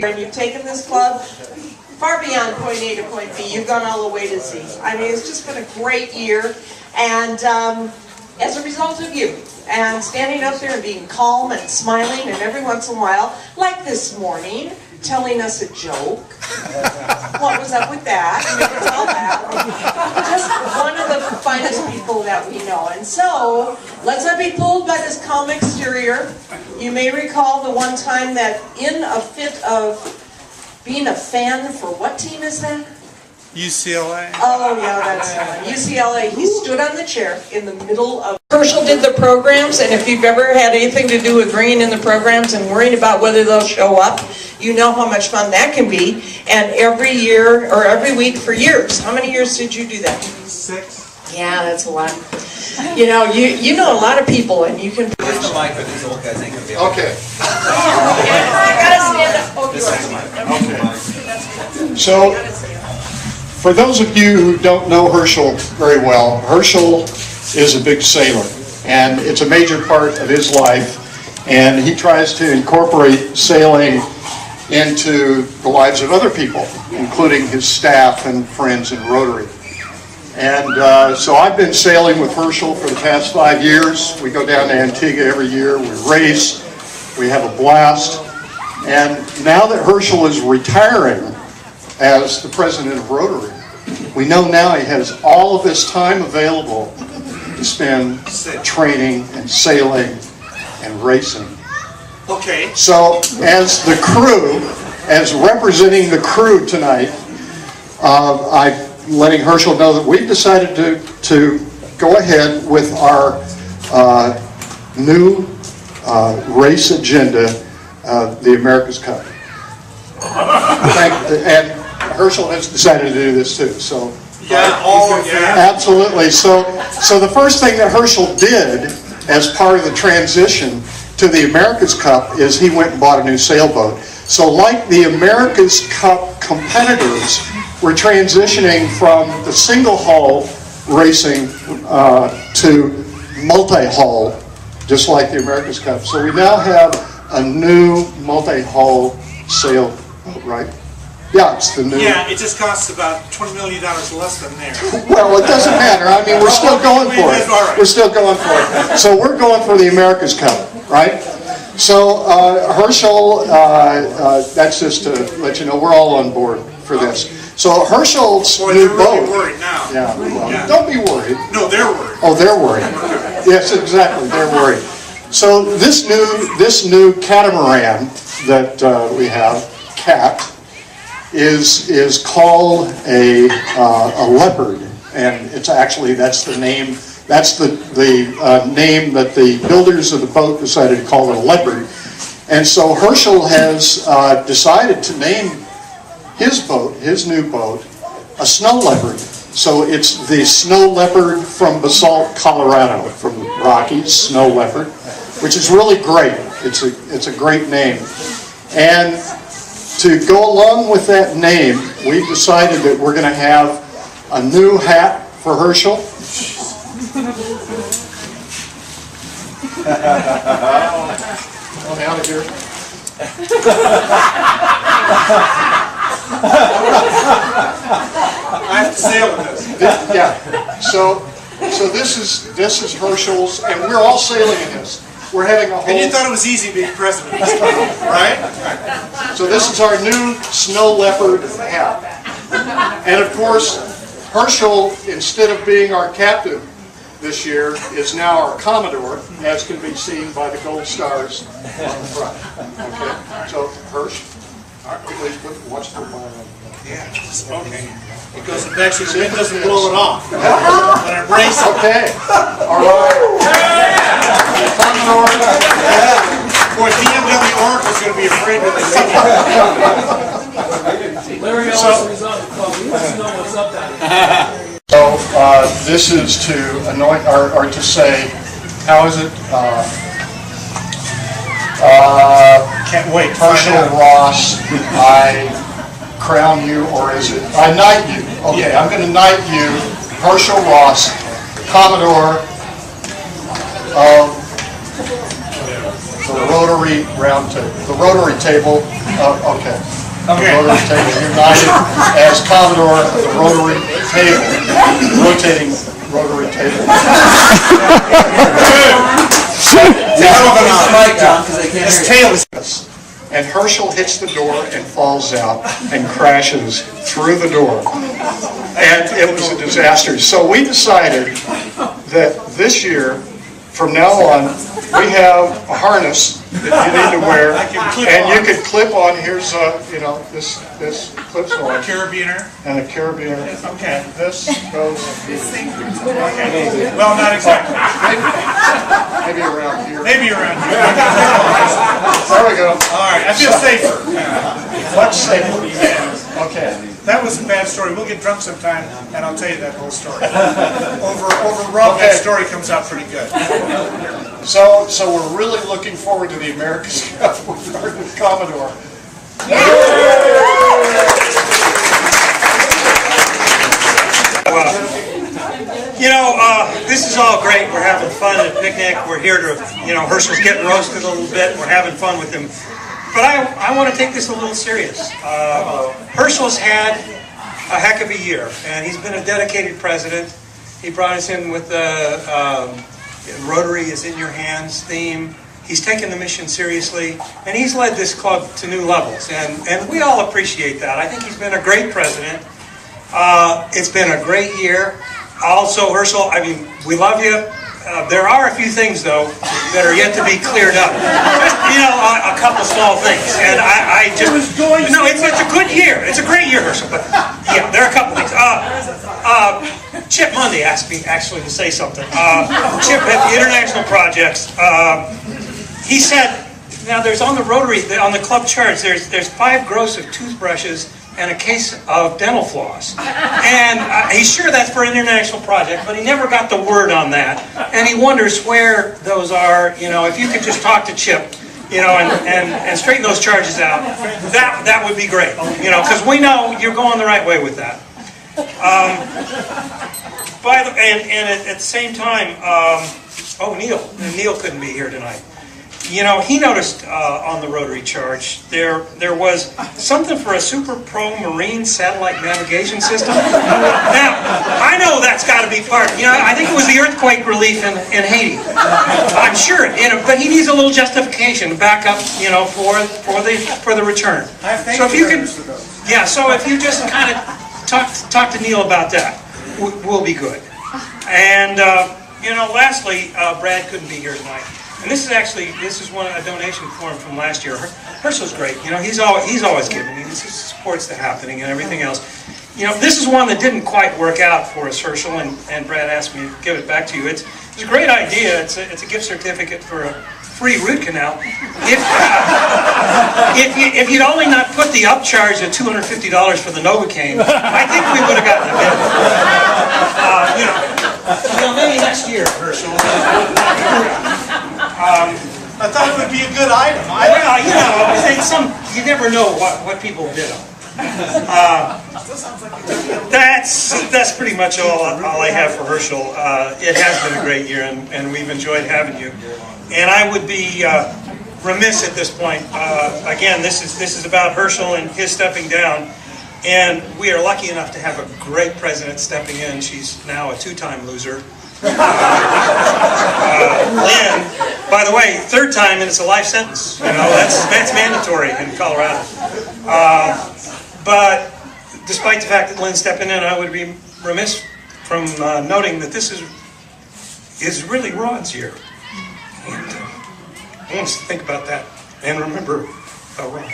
And you've taken this club far beyond point A to point B. You've gone all the way to Z. I mean, it's just been a great year. And as a result of you, and standing up there and being calm and smiling, and every once in a while, like this morning, telling us a joke. What was up with that? You never tell that. Just one of the finest people that we know. And so, let's not be fooled by this calm exterior. You may recall the one time that in a fit of being a fan for what team is that? UCLA. Oh yeah, that's UCLA. He stood on the chair in the middle of... Herschel did the programs, and if you've ever had anything to do with bringing in the programs and worrying about whether they'll show up, you know how much fun that can be. And every year, or every week for years. How many years did you do that? 6. Yeah, that's a lot. You know, you know a lot of people, and you can... Where's the mic for these old guys ain't gonna be able to... Okay. I gotta stand up. Oh, you are. Okay. So, for those of you who don't know Herschel very well, Herschel is a big sailor, and it's a major part of his life, and he tries to incorporate sailing into the lives of other people, including his staff and friends in Rotary. And so I've been sailing with Herschel for the past 5 years. We go down to Antigua every year, we race, we have a blast, and now that Herschel is retiring as the president of Rotary, we know now he has all of his time available to spend training and sailing and racing. Okay. So as the crew, as representing the crew tonight, I'm letting Herschel know that we've decided to go ahead with our new race agenda, the America's Cup. And Herschel has decided to do this too. So yeah, absolutely. So the first thing that Herschel did as part of the transition to the America's Cup is he went and bought a new sailboat. So like the America's Cup competitors, we're transitioning from the single hull racing to multi-hull, just like the America's Cup. So we now have a new multi-hull sailboat, right? Yeah, it's the new. Yeah, it just costs about $20 million less than there. Well, it doesn't matter. I mean, we're still going for it. We're still going for it. So we're going for the America's Cup, right? So Herschel, that's just to let you know, we're all on board for this. So Herschel's new boat. They're really worried now. Yeah, well, don't be worried. No, they're worried. Oh, they're worried. Yes, exactly. They're worried. So this new catamaran that we have, Cat, is called a leopard, and it's actually that's the name that the builders of the boat decided to call it a leopard. And so Herschel has decided to name his boat, his new boat, a snow leopard. So it's the snow leopard from Basalt, Colorado, from the Rockies, snow leopard, which is really great. It's a great name. And to go along with that name, we've decided that we're going to have a new hat for Herschel. Out of here. I have to sail with this. Yeah. So this is Herschel's, and we're all sailing in this. We're having a whole... And you thought it was easy being president, right? So this is our new snow leopard hat. And of course, Herschel, instead of being our captain this year, is now our Commodore, as can be seen by the gold stars on the front. Okay, so Hersch, please watch the line. Yeah, okay. Because actually the wind doesn't blow it off. When I brace it. Okay, all right. Commodore. Boy, BMW Oracle's going to be afraid when they see it. Larry always on the call. We want to know what's up down here. So this is to anoint, or to say, how is it? Can't wait. Herschel Ross, I crown you, or is it? I knight you. Okay, I'm going to knight you, Herschel Ross, Commodore of the Rotary Round Table, the Rotary Table Oh, okay. The Rotary table united as Commodore of the Rotary table, rotating Rotary table. His tail is. And Herschel hits the door and falls out and crashes through the door. And it was a disaster. So we decided that this year, from now on, we have a harness that you need to wear, and you could clip on. Here's this clips on. Carabiner. And a carabiner. Okay. This goes. Okay. Well, not exactly. Maybe around here. Maybe around here. There we go. All right. I feel safer. Much safer. Okay. That was a bad story. We'll get drunk sometime, and I'll tell you that whole story. Over rum, that story comes out pretty good. So we're really looking forward to the America's Cup with our new Commodore. This is all great. We're having fun at a picnic. We're here to, Herschel's getting roasted a little bit. We're having fun with him. But I want to take this a little serious. Herschel's had a heck of a year, and he's been a dedicated president. He brought us in with the Rotary is in your hands theme. He's taken the mission seriously, and he's led this club to new levels, and we all appreciate that. I think he's been a great president. It's been a great year. Also, Herschel, we love you. There are a few things, though, that are yet to be cleared up. A couple small things. And it's a good year. It's a great year, Herschel. But yeah, there are a couple things. Chip Monday asked me actually to say something. Chip at the international projects. He said, now there's on the Rotary, on the club charts, there's 5 gross of toothbrushes and a case of dental floss. And he's sure that's for an international project, but he never got the word on that. And he wonders where those are. If you could just talk to Chip, and straighten those charges out, that would be great. Because we know you're going the right way with that. At the same time, Neil couldn't be here tonight. He noticed on the Rotary charge there was something for a Super Pro Marine satellite navigation system. Now, I know that's got to be part. I think it was the earthquake relief in Haiti. I'm sure, but he needs a little justification, backup, for the return. So if you can, so if you just kind of talk to Neil about that, we'll be good. And lastly, Brad couldn't be here tonight. And this is a donation for him from last year. Herschel's great. He's always giving. He supports the happening and everything else. This is one that didn't quite work out for us, Herschel, and Brad asked me to give it back to you. It's a great idea. It's a gift certificate for a free root canal. If you'd only not put the upcharge of $250 for the Novocaine, I think we would have gotten a bit. Maybe next year, Herschel. I thought it would be a good item. You never know what people bid on. That's pretty much all I have for Herschel. It has been a great year, and we've enjoyed having you. And I would be remiss at this point. Again, this is about Herschel and his stepping down. And we are lucky enough to have a great president stepping in. She's now a 2-time loser. Lynn, by the way, 3rd time, and it's a life sentence. That's mandatory in Colorado. But despite the fact that Lynn's stepping in, I would be remiss from noting that this is really Rod's year. And I want us to think about that and remember Rod.